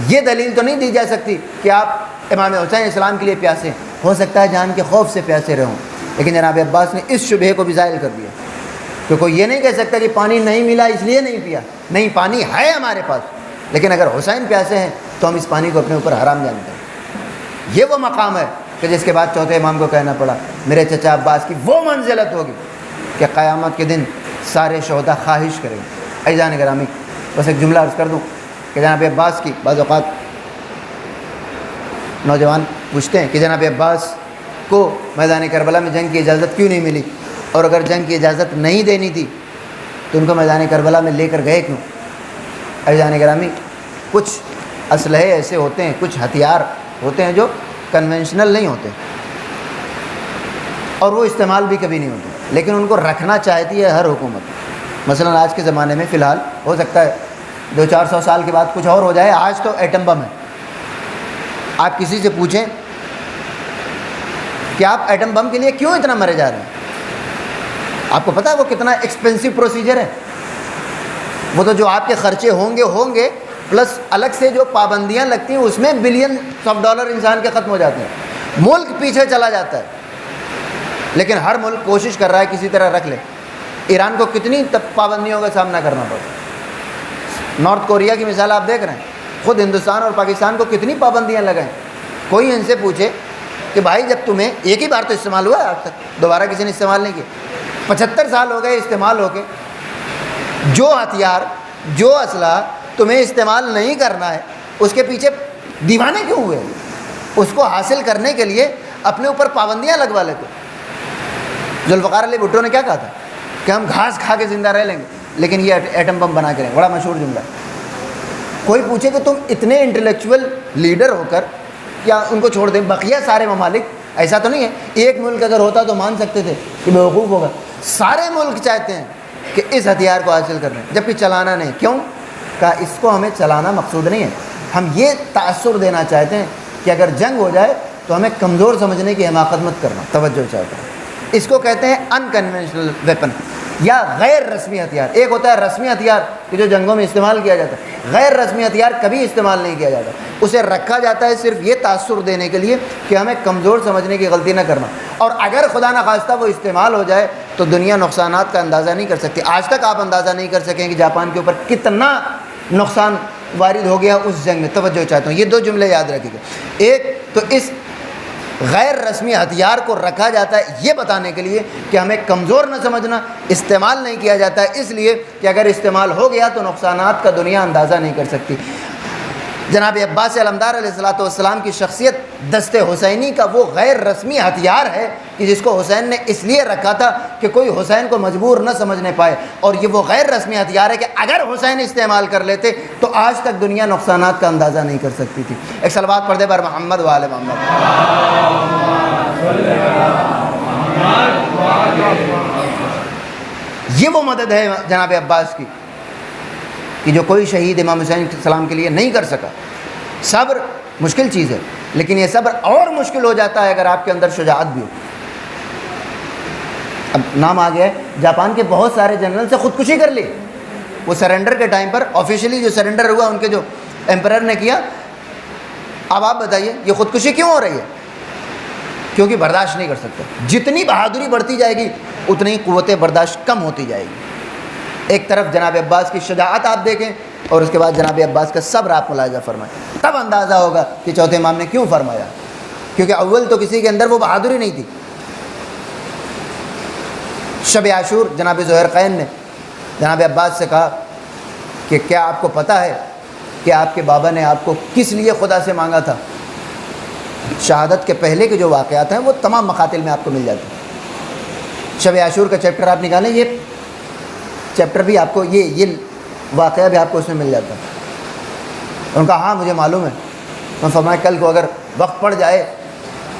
یہ دلیل تو نہیں دی جا سکتی کہ آپ امام حسین اسلام کے لیے پیاسے, ہو سکتا ہے جان کے خوف سے پیاسے رہوں. لیکن جناب عباس نے اس شبہے کو بھی زائل کر دیا کہ کوئی یہ نہیں کہہ سکتا کہ پانی نہیں ملا اس لیے نہیں پیا. نہیں, پانی ہے ہمارے پاس, لیکن اگر حسین پیاسے ہیں تو ہم اس پانی کو اپنے اوپر حرام جانتے ہیں. یہ وہ مقام ہے کہ جس کے بعد چوتھے امام کو کہنا پڑا میرے چچا عباس کی وہ منزلت ہوگی کہ قیامت کے دن سارے شہداء خواہش کریں گے. عزیزان گرامی, بس ایک جملہ عرض کر دوں کہ جناب عباس کی, بعض اوقات نوجوان پوچھتے ہیں کہ جناب عباس کو میدان کربلا میں جنگ کی اجازت کیوں نہیں ملی, اور اگر جنگ کی اجازت نہیں دینی تھی تو ان کو میدان کربلا میں لے کر گئے کیوں. عزیزان گرامی, کچھ اسلحے ایسے ہوتے ہیں, کچھ ہتھیار ہوتے ہیں جو کنونشنل نہیں ہوتے اور وہ استعمال بھی کبھی نہیں ہوتے, لیکن ان کو رکھنا چاہتی ہے ہر حکومت. مثلا آج کے زمانے میں فی الحال ہو سکتا ہے 200-400 سال کے بعد کچھ اور ہو جائے. آج تو ایٹم بم ہے. آپ کسی سے پوچھیں کہ آپ ایٹم بم کے لیے کیوں اتنا مرے جا رہے ہیں, آپ کو پتہ ہے وہ کتنا ایکسپینسو پروسیجر ہے. وہ تو جو آپ کے خرچے ہوں گے پلس الگ سے جو پابندیاں لگتی ہیں اس میں بلینس آف ڈالر انسان کے ختم ہو جاتے ہیں. ملک پیچھے چلا جاتا ہے, لیکن ہر ملک کوشش کر رہا ہے کسی طرح رکھ لے. ایران کو کتنی پابندیوں کا سامنا کرنا پڑا. نارتھ کوریا کی مثال آپ دیکھ رہے ہیں, خود ہندوستان اور پاکستان کو کتنی پابندیاں لگائیں. کوئی ان سے پوچھے کہ بھائی جب تمہیں ایک ہی بار تو استعمال ہوا ہے آج تک, دوبارہ کسی نے استعمال نہیں کیا, 75 سال ہو گئے استعمال ہو کے, جو ہتھیار جو اسلحہ تمہیں استعمال نہیں کرنا ہے اس کے پیچھے دیوانے کیوں ہوئے. اس کو حاصل کرنے کے لیے اپنے اوپر پابندیاں لگوا لیتے. ذوالفقار علی بھٹو نے کیا کہا تھا کہ ہم گھاس کھا کے زندہ رہ لیں گے لیکن یہ ایٹم بم بنا کے رہیں. بڑا مشہور جملہ. کوئی پوچھے کہ تم اتنے انٹلیکچوئل لیڈر ہو کر یا ان کو چھوڑ دیں, بقیہ سارے ممالک ایسا تو نہیں ہے, ایک ملک اگر ہوتا تو مان سکتے تھے کہ بیوقوف ہوگا. سارے ملک چاہتے ہیں کہ اس ہتھیار کو حاصل کر لیں جبکہ چلانا نہیں. کیوں؟ کہا اس کو ہمیں چلانا مقصود نہیں ہے, ہم یہ تاثر دینا چاہتے ہیں کہ اگر جنگ ہو جائے تو ہمیں کمزور سمجھنے کی حماقت مت کرنا، توجہ چاہتا ہوں۔ اس کو کہتے ہیں ان کنونشنل ویپن یا غیر رسمی ہتھیار۔ ایک ہوتا ہے رسمی ہتھیار کہ جو جنگوں میں استعمال کیا جاتا ہے، غیر رسمی ہتھیار کبھی استعمال نہیں کیا جاتا، اسے رکھا جاتا ہے صرف یہ تاثر دینے کے لیے کہ ہمیں کمزور سمجھنے کی غلطی نہ کرنا، اور اگر خدا نخواستہ وہ استعمال ہو جائے تو دنیا نقصانات کا اندازہ نہیں کر سکتی۔ آج تک آپ اندازہ نہیں کر سکیں کہ جاپان کے اوپر کتنا نقصان وارد ہو گیا اس جنگ میں۔ توجہ چاہتا ہوں، یہ دو جملے یاد رکھیے گا۔ ایک تو اس غیر رسمی ہتھیار کو رکھا جاتا ہے یہ بتانے کے لیے کہ ہمیں کمزور نہ سمجھنا، استعمال نہیں کیا جاتا ہے اس لیے کہ اگر استعمال ہو گیا تو نقصانات کا دنیا اندازہ نہیں کر سکتی۔ جناب عباس علمدار علیہ الصلوۃ والسلام کی شخصیت دست حسینی کا وہ غیر رسمی ہتھیار ہے کہ جس کو حسین نے اس لیے رکھا تھا کہ کوئی حسین کو مجبور نہ سمجھنے پائے، اور یہ وہ غیر رسمی ہتھیار ہے کہ اگر حسین استعمال کر لیتے تو آج تک دنیا نقصانات کا اندازہ نہیں کر سکتی تھی۔ ایک صلوات پڑھ دے بر محمد و آل محمد۔ یہ وہ مدد ہے جناب عباس کی کہ جو کوئی شہید امام حسین علیہ السلام کے لیے نہیں کر سکا۔ صبر مشکل چیز ہے، لیکن یہ صبر اور مشکل ہو جاتا ہے اگر آپ کے اندر شجاعت بھی ہو۔ اب نام آ گیا ہے، جاپان کے بہت سارے جنرل سے خودکشی کر لی۔ وہ سرنڈر کے ٹائم پر آفیشلی جو سرنڈر ہوا ان کے جو ایمپرر نے کیا، اب آپ بتائیے یہ خودکشی کیوں ہو رہی ہے؟ کیونکہ برداشت نہیں کر سکتے۔ جتنی بہادری بڑھتی جائے گی اتنی ہی قوت برداشت کم ہوتی جائے گی۔ ایک طرف جناب عباس کی شجاعت آپ دیکھیں اور اس کے بعد جناب عباس کا صبر آپ ملاحظہ فرمائیں، تب اندازہ ہوگا کہ چوتھے امام نے کیوں فرمایا، کیونکہ اول تو کسی کے اندر وہ بہادری نہیں تھی۔ شب عاشور جناب زہرقین نے جناب عباس سے کہا کہ کیا آپ کو پتہ ہے کہ آپ کے بابا نے آپ کو کس لیے خدا سے مانگا تھا؟ شہادت کے پہلے کے جو واقعات ہیں وہ تمام مقاتل میں آپ کو مل جاتے ہیں۔ شب عاشور کا چیپٹر آپ نکالیں، یہ چیپٹر بھی آپ کو یہ واقعہ بھی آپ کو اس میں مل جاتا ہے۔ ان کا ہاں مجھے معلوم ہے۔ میں فرمایا کل کو اگر وقت پڑ جائے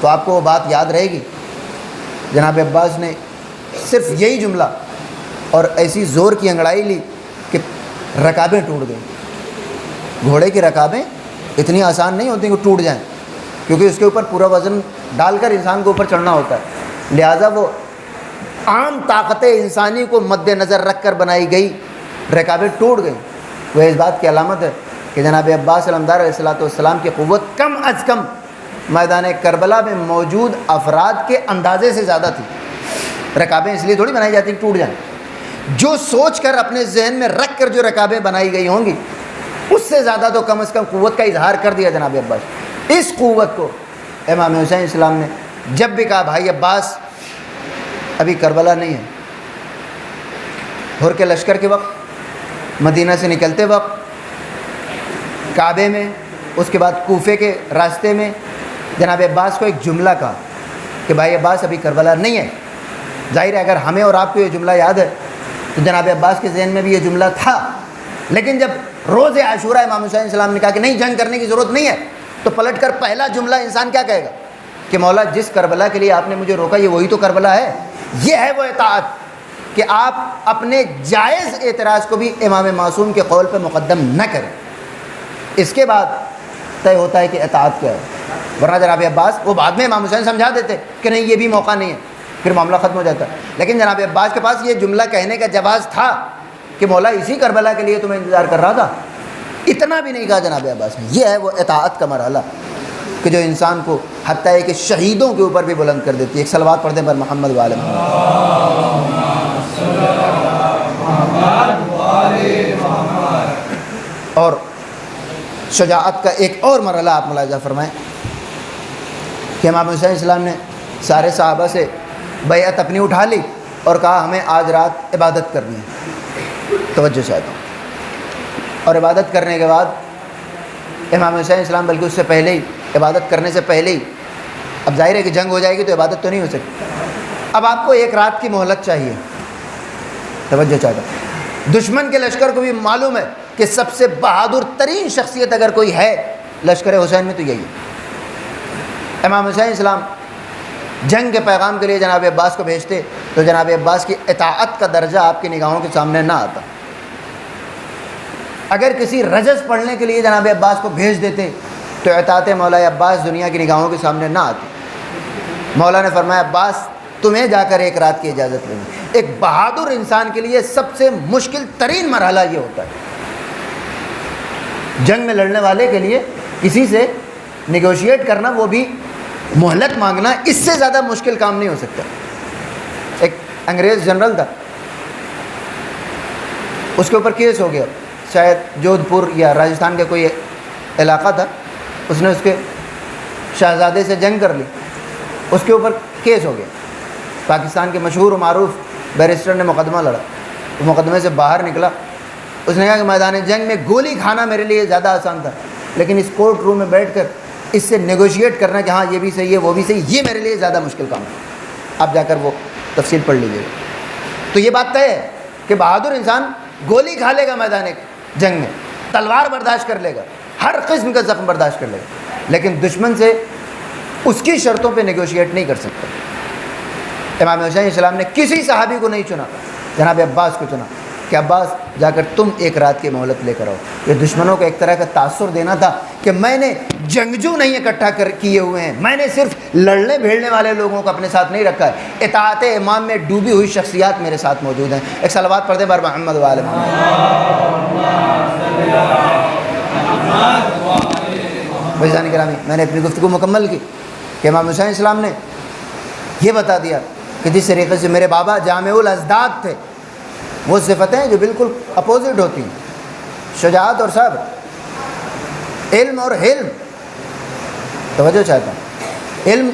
تو آپ کو وہ بات یاد رہے گی۔ جناب عباس نے صرف یہی جملہ اور ایسی زور کی انگڑائی لی کہ رکابیں ٹوٹ گئیں۔ گھوڑے کی رکابیں اتنی آسان نہیں ہوتی کہ ٹوٹ جائیں، کیونکہ اس کے اوپر پورا وزن ڈال کر انسان کو اوپر چڑھنا ہوتا ہے، لہٰذا وہ عام طاقت انسانی کو مد نظر رکھ کر بنائی گئی رکابیں ٹوٹ گئیں۔ وہ اس بات کی علامت ہے کہ جناب عباس علمدار علیہ الصلوۃ والسلام کی قوت کم از کم میدان کربلا میں موجود افراد کے اندازے سے زیادہ تھی۔ رکابیں اس لیے تھوڑی بنائی جاتی کہ ٹوٹ جائیں، جو سوچ کر اپنے ذہن میں رکھ کر جو رکابیں بنائی گئی ہوں گی اس سے زیادہ تو کم از کم قوت کا اظہار کر دیا جناب عباس۔ اس قوت کو امام حسین السلام نے جب بھی کہا بھائی عباس ابھی کربلا نہیں ہے، ہر کے لشکر کے وقت، مدینہ سے نکلتے وقت، کعبے میں، اس کے بعد کوفے کے راستے میں جناب عباس کو ایک جملہ کہا کہ بھائی عباس ابھی کربلا نہیں ہے۔ ظاہر ہے اگر ہمیں اور آپ کو یہ جملہ یاد ہے تو جناب عباس کے ذہن میں بھی یہ جملہ تھا، لیکن جب روز عاشورہ امام حسین السلام نے کہا کہ نہیں جنگ کرنے کی ضرورت نہیں ہے تو پلٹ کر پہلا جملہ انسان کیا کہے گا کہ مولا جس کربلا کے لیے آپ نے مجھے روکا یہ وہی تو کربلا ہے۔ یہ ہے وہ اطاعت کہ آپ اپنے جائز اعتراض کو بھی امام معصوم کے قول پہ مقدم نہ کریں، اس کے بعد طے ہوتا ہے کہ اطاعت کیا ہے۔ ورنہ جناب عباس وہ بعد میں امام حسین سمجھا دیتے کہ نہیں یہ بھی موقع نہیں ہے، پھر معاملہ ختم ہو جاتا۔ لیکن جناب عباس کے پاس یہ جملہ کہنے کا جواز تھا کہ مولا اسی کربلا کے لیے تمہیں انتظار کر رہا تھا، اتنا بھی نہیں کہا جناب عباس نے۔ یہ ہے وہ اطاعت کا مرحلہ کہ جو انسان کو حتیٰ کہ شہیدوں کے اوپر بھی بلند کر دیتی ہے۔ ایک صلوات پڑھ دیں پر محمد و آل محمد۔ اور شجاعت کا ایک اور مرحلہ آپ ملاحظہ فرمائیں کہ امام حسین السلام نے سارے صحابہ سے بیعت اپنی اٹھا لی اور کہا ہمیں آج رات عبادت کرنی ہے۔ توجہ چاہتا ہوں۔ اور عبادت کرنے کے بعد امام حسین السلام بلکہ اس سے پہلے ہی، عبادت کرنے سے پہلے ہی، اب ظاہر ہے کہ جنگ ہو جائے گی تو عبادت تو نہیں ہو سکتی، اب آپ کو ایک رات کی مہلت چاہیے۔ توجہ چاہتا ہوں۔ دشمن کے لشکر کو بھی معلوم ہے کہ سب سے بہادر ترین شخصیت اگر کوئی ہے لشکر حسین میں تو یہی ہے۔ امام حسین السلام جنگ کے پیغام کے لیے جناب عباس کو بھیجتے تو جناب عباس کی اطاعت کا درجہ آپ کی نگاہوں کے سامنے نہ آتا۔ اگر کسی رجز پڑھنے کے لیے جناب عباس کو بھیج دیتے تو اطاعت مولا عباس دنیا کی نگاہوں کے سامنے نہ آتی۔ مولا نے فرمایا عباس تمہیں جا کر ایک رات کی اجازت لینی۔ ایک بہادر انسان کے لیے سب سے مشکل ترین مرحلہ یہ ہوتا ہے، جنگ میں لڑنے والے کے لیے کسی سے نیگوشیٹ کرنا، وہ بھی مہلت مانگنا، اس سے زیادہ مشکل کام نہیں ہو سکتا۔ ایک انگریز جنرل تھا، اس کے اوپر کیس ہو گیا، شاید جودھ پور یا راجستھان کا کوئی علاقہ تھا، اس نے اس کے شہزادے سے جنگ کر لی، اس کے اوپر کیس ہو گیا۔ پاکستان کے مشہور و معروف بیرسٹر نے مقدمہ لڑا، وہ مقدمے سے باہر نکلا، اس نے کہا کہ میدان جنگ میں گولی کھانا میرے لیے زیادہ آسان تھا، لیکن اس کورٹ روم میں بیٹھ کر اس سے نیگوشیٹ کرنا کہ ہاں یہ بھی صحیح ہے وہ بھی صحیح، یہ میرے لیے زیادہ مشکل کام ہے۔ آپ جا کر وہ تفصیل پڑھ لیجیے گا۔ تو یہ بات طے ہے کہ بہادر انسان گولی کھا لے گا میدان جنگ میں، تلوار برداشت کر لے گا، ہر قسم کا زخم برداشت کر لے گا، لیکن دشمن سے اس کی شرطوں پہ نیگوشیٹ نہیں کر سکتا۔ امام حسین علیہ السلام نے کسی صحابی کو نہیں چنا، جناب عباس کو چنا کہ عباس جا کر تم ایک رات کی مہلت لے کر آؤ۔ یہ دشمنوں کو ایک طرح کا تاثر دینا تھا کہ میں نے جنگجو نہیں اکٹھا کیے ہوئے ہیں، میں نے صرف لڑنے بھیڑنے والے لوگوں کو اپنے ساتھ نہیں رکھا ہے، اطاعت امام میں ڈوبی ہوئی شخصیات میرے ساتھ موجود ہیں۔ ایک صلوات پڑھ دیں بار محمد و آل محمد۔ گرامی، میں نے اپنی گفتگو مکمل کی کہ امام حسین علیہ السلام نے یہ بتا دیا کہ جس طریقے سے میرے بابا جامع الازداد تھے، وہ صفتیں جو بالکل اپوزٹ ہوتی ہیں، شجاعت اور صبر، علم اور حلم۔ توجہ چاہتا ہوں، علم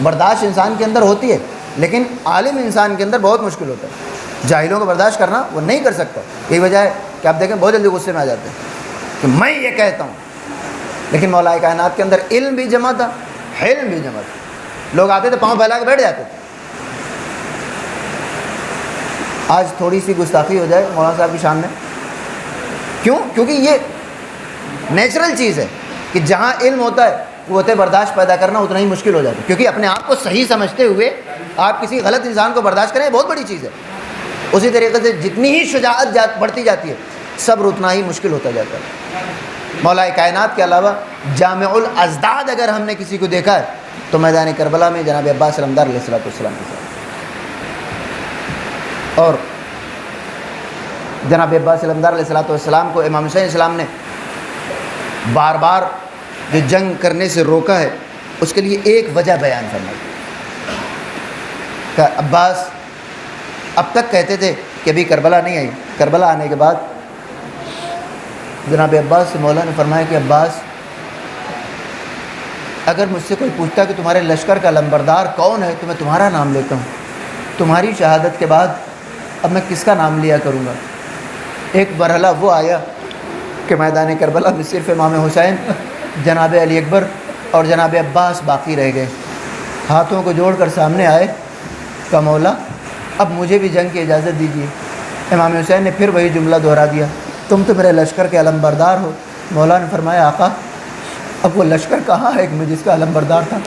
برداشت انسان کے اندر ہوتی ہے، لیکن عالم انسان کے اندر بہت مشکل ہوتا ہے۔ جاہلوں کو برداشت کرنا وہ نہیں کر سکتا، یہی وجہ ہے کہ آپ دیکھیں بہت جلدی غصے میں آ جاتے ہیں کہ میں یہ کہتا ہوں، لیکن مولا کائنات کے اندر علم بھی جمع تھا، حلم بھی جمع تھا۔ لوگ آتے تھے پاؤں پھیلا کے بیٹھ جاتے تھے۔ آج تھوڑی سی گستاخی ہو جائے مولانا صاحب کی شان میں، کیوں؟ کیونکہ یہ نیچرل چیز ہے کہ جہاں علم ہوتا ہے قوت برداشت پیدا کرنا اتنا ہی مشکل ہو جاتا ہے، کیونکہ اپنے آپ کو صحیح سمجھتے ہوئے آپ کسی غلط انسان کو برداشت کریں، یہ بہت بڑی چیز ہے۔ اسی طریقے سے جتنی ہی شجاعت بڑھتی جاتی ہے، صبر اتنا ہی مشکل ہوتا جاتا ہے۔ مولا کائنات کے علاوہ جامع الازداد اگر ہم نے کسی کو دیکھا ہے تو میدان کربلا میں جناب عباس علمدار علیہ السلام کے ساتھ، اور جناب عباس علمدار علیہ السلام کو امام حسین علیہ السلام نے بار بار جو جنگ کرنے سے روکا ہے، اس کے لیے ایک وجہ بیان فرمائی کہ عباس اب تک کہتے تھے کہ ابھی کربلا نہیں آئی، کربلا آنے کے بعد جناب عباس سے مولا نے فرمایا کہ عباس اگر مجھ سے کوئی پوچھتا کہ تمہارے لشکر کا لمبردار کون ہے تو میں تمہارا نام لیتا ہوں، تمہاری شہادت کے بعد اب میں کس کا نام لیا کروں گا۔ ایک مرحلہ وہ آیا کہ میدان کربلا میں صرف امام حسین، جناب علی اکبر اور جناب عباس باقی رہ گئے۔ ہاتھوں کو جوڑ کر سامنے آئے کہ مولا اب مجھے بھی جنگ کی اجازت دیجیے۔ امام حسین نے پھر وہی جملہ دہرا دیا، تم تو میرے لشکر کے علمبردار ہو۔ مولا نے فرمایا آقا اب وہ لشکر کہاں ہے کہ میں جس کا علمبردار تھا،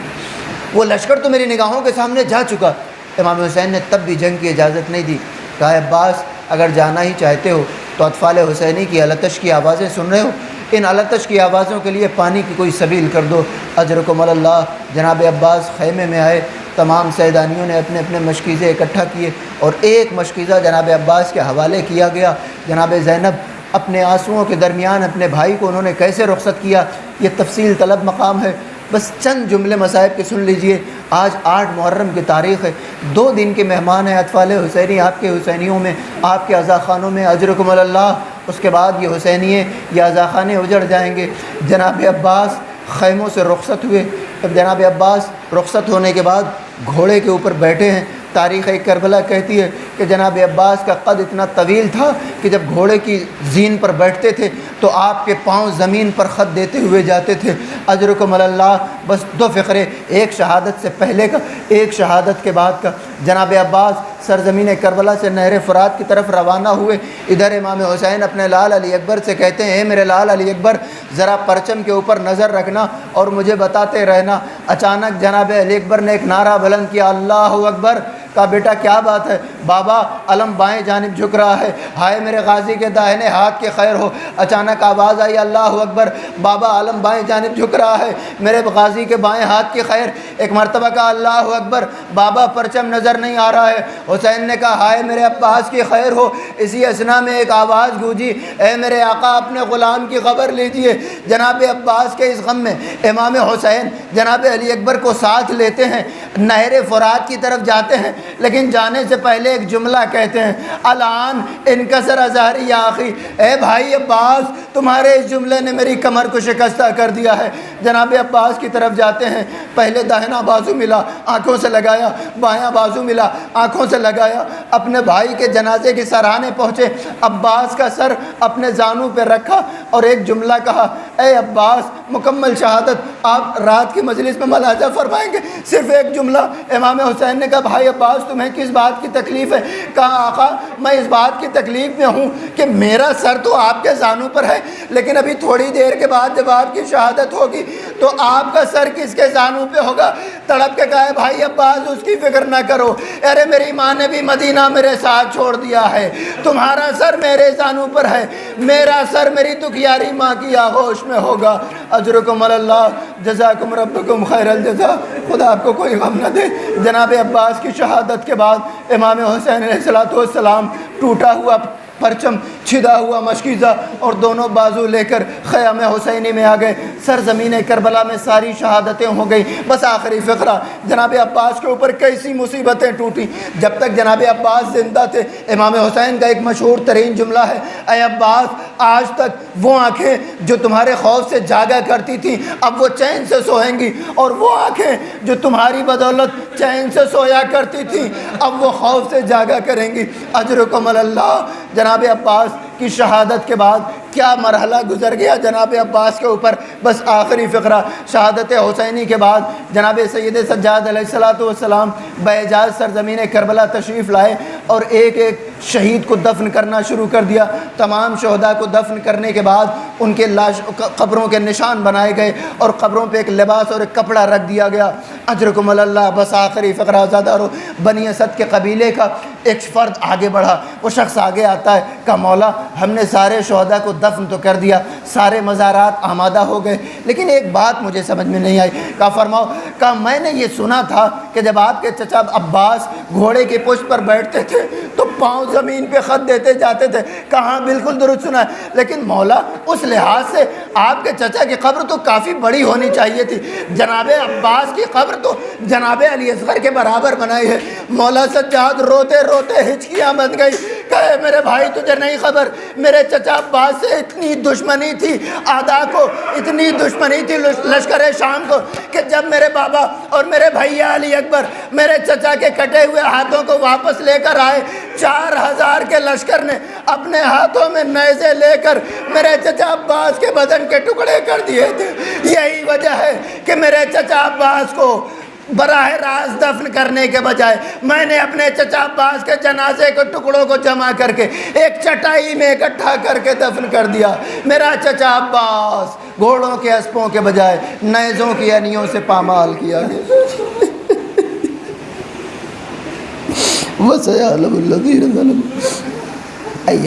وہ لشکر تو میری نگاہوں کے سامنے جا چکا۔ امام حسین نے تب بھی جنگ کی اجازت نہیں دی، کہا عباس اگر جانا ہی چاہتے ہو تو اطفال حسینی کی التش کی آوازیں سن رہے ہو، ان التش کی آوازوں کے لیے پانی کی کوئی سبیل کر دو، اجرکم اللہ۔ جناب عباس خیمے میں آئے، تمام سیدانیوں نے اپنے اپنے مشکیزے اکٹھا کیے اور ایک مشکیزہ جناب عباس کے حوالے کیا گیا۔ جناب زینب اپنے آنسوؤں کے درمیان اپنے بھائی کو انہوں نے کیسے رخصت کیا، یہ تفصیل طلب مقام ہے، بس چند جملے مصائب کے سن لیجئے۔ آج 8 محرم کی تاریخ ہے، 2 دن کے مہمان ہیں اطفال حسینی آپ کے حسینیوں میں، آپ کے عزاخانوں میں، اجرکم اللہ۔ اس کے بعد یہ حسینیے یہ عزاخانے اجڑ جائیں گے۔ جناب عباس خیموں سے رخصت ہوئے، جب جناب عباس رخصت ہونے کے بعد گھوڑے کے اوپر بیٹھے ہیں، تاریخ کربلا کہتی ہے کہ جناب عباس کا قد اتنا طویل تھا کہ جب گھوڑے کی زین پر بیٹھتے تھے تو آپ کے پاؤں زمین پر خط دیتے ہوئے جاتے تھے۔ اجرکم اللہ۔ بس 2 فقرے، ایک شہادت سے پہلے کا، ایک شہادت کے بعد کا۔ جناب عباس سرزمین کربلا سے نہر فرات کی طرف روانہ ہوئے، ادھر امام حسین اپنے لال علی اکبر سے کہتے ہیں اے میرے لال علی اکبر ذرا پرچم کے اوپر نظر رکھنا اور مجھے بتاتے رہنا۔ اچانک جناب علی اکبر نے ایک نعرہ بلند کیا، اللہ اکبر۔ کہا بیٹا کیا بات ہے؟ بابا علم بائیں جانب جھک رہا ہے، ہائے میرے غازی کے داہنے ہاتھ کی خیر ہو۔ اچانک آواز آئی اللہ اکبر، بابا علم بائیں جانب جھک رہا ہے، میرے غازی کے بائیں ہاتھ کی خیر۔ ایک مرتبہ کہا اللہ اکبر، بابا پرچم نظر نہیں آ رہا ہے۔ حسین نے کہا ہائے میرے عباس کی خیر ہو۔ اسی اثنا میں ایک آواز گونجی، اے میرے آقا اپنے غلام کی خبر لیجئے۔ جناب عباس کے اس غم میں امام حسین جناب علی اکبر کو ساتھ لیتے ہیں، نہر فرات کی طرف جاتے ہیں، لیکن جانے سے پہلے ایک جملہ کہتے ہیں، الان انکسر ظہری یا اخی، اے بھائی عباس تمہارے اس جملے نے میری کمر کو شکستہ کر دیا ہے۔ جناب عباس کی طرف جاتے ہیں، پہلے داہنا بازو ملا آنکھوں سے لگایا، بایاں بازو ملا آنکھوں سے لگایا، اپنے بھائی کے جنازے کی سراہنے پہنچے، عباس کا سر اپنے زانوں پہ رکھا اور ایک جملہ کہا، اے عباس مکمل شہادت آپ رات کی مجلس میں ملاحظہ فرمائیں گے، صرف ایک جملہ۔ امام حسین نے کہا بھائی عباس تمہیں کس بات کی تکلیف ہے؟ کہا آقا میں اس بات کی تکلیف میں ہوں کہ میرا سر تو آپ کے زانوں پر ہے، لیکن ابھی تھوڑی دیر کے بعد جب آپ کی شہادت ہوگی تو آپ کا سر کس کے زانوں پہ ہوگا؟ تڑپ کے کہا بھائی عباس اس کی فکر نہ کرو، ارے میری ماں نے بھی مدینہ میرے ساتھ چھوڑ دیا ہے، تمہارا سر میرے زانوں پر ہے، میرا سر میری دکھیاری ماں کی آغوش میں ہوگا۔ اجرکم اللہ، جزاکم ربکم خیر الجزا، خدا آپ کو کوئی غم نہ دے۔ جناب عباس کی شہادت کے بعد امام حسین علیہ السلام ٹوٹا ہوا پرچم، چھدا ہوا مشکیزہ اور دونوں بازو لے کر خیام حسینی میں آ گئے۔ سرزمین کربلا میں ساری شہادتیں ہو گئی، بس آخری فقرہ جناب عباس کے اوپر کیسی مصیبتیں ٹوٹی۔ جب تک جناب عباس زندہ تھے امام حسین کا ایک مشہور ترین جملہ ہے، اے عباس آج تک وہ آنکھیں جو تمہارے خوف سے جاگا کرتی تھیں اب وہ چین سے سوئیں گی، اور وہ آنکھیں جو تمہاری بدولت چین سے سویا کرتی تھیں اب وہ خوف سے جاگا کریں گی۔ اجرکم اللہ۔ جناب عباس کی شہادت کے بعد کیا مرحلہ گزر گیا جناب عباس کے اوپر، بس آخری فقرہ۔ شہادت حسینی کے بعد جناب سید سجاد علیہ السلام باعجاز سرزمین کربلا تشریف لائے اور ایک ایک شہید کو دفن کرنا شروع کر دیا۔ تمام شہداء کو دفن کرنے کے بعد ان کے لاش قبروں کے نشان بنائے گئے اور قبروں پہ ایک لباس اور ایک کپڑا رکھ دیا گیا۔ اجرکم اللہ۔ بس آخری فقرہ زادارو، بنی اسد کے قبیلے کا ایک فرد آگے بڑھا، وہ شخص آگے آتا ہے، کہا مولا ہم نے سارے شہداء کو دفن تو کر دیا، سارے مزارات آمادہ ہو گئے، لیکن ایک بات مجھے سمجھ میں نہیں آئی۔ کہا فرماؤ۔ کہا میں نے یہ سنا تھا کہ جب آپ کے چچا عباس گھوڑے کی پشت پر بیٹھتے تھے تو پاؤں زمین پہ خط دیتے جاتے تھے۔ کہاں بالکل درست سنا ہے، لیکن مولا اس لحاظ سے آپ کے چچا کی قبر تو کافی بڑی ہونی چاہیے تھی، جناب عباس کی قبر تو جناب علی اصغر کے برابر بنائی ہے۔ مولا سجاد روتے روتے ہچکیاں بن گئی، کہے میرے بھائی تجھے نہیں خبر، میرے چچا عباس سے اتنی دشمنی تھی، اعداء کو اتنی دشمنی تھی لشکر شام کو، کہ جب میرے بابا اور میرے بھیا علی اکبر میرے چچا کے کٹے ہوئے ہاتھوں کو واپس لے کر آئے، 4000 کے لشکر نے اپنے ہاتھوں میں نیزے لے کر میرے چچا عباس کے بدن کے ٹکڑے کر دیے تھے۔ یہی وجہ ہے کہ میرے چچا عباس کو براہ راست دفن کرنے کے بجائے میں نے اپنے چچا عباس کے جنازے کے ٹکڑوں کو جمع کر کے ایک چٹائی میں اکٹھا کر کے دفن کر دیا۔ میرا چچا عباس گھوڑوں کے اسپوں کے بجائے نیزوں کی انیوں سے پامال کیا گیا۔ وَسَيَعْلَمُ الَّذِينَ ظَلَمُوا